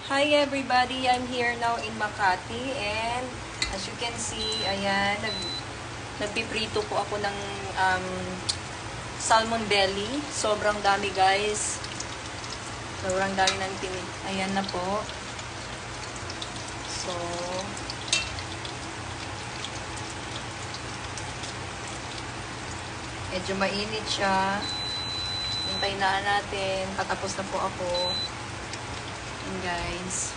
Hi everybody! I'm here now in Makati and as you can see, ayan, nagpiprito po ako ng salmon belly. Sobrang dami guys. Sobrang dami ng tinig. Ayan na po. So, medyo mainit siya. Hintayin na natin. Patapos na po ako. Ayan guys.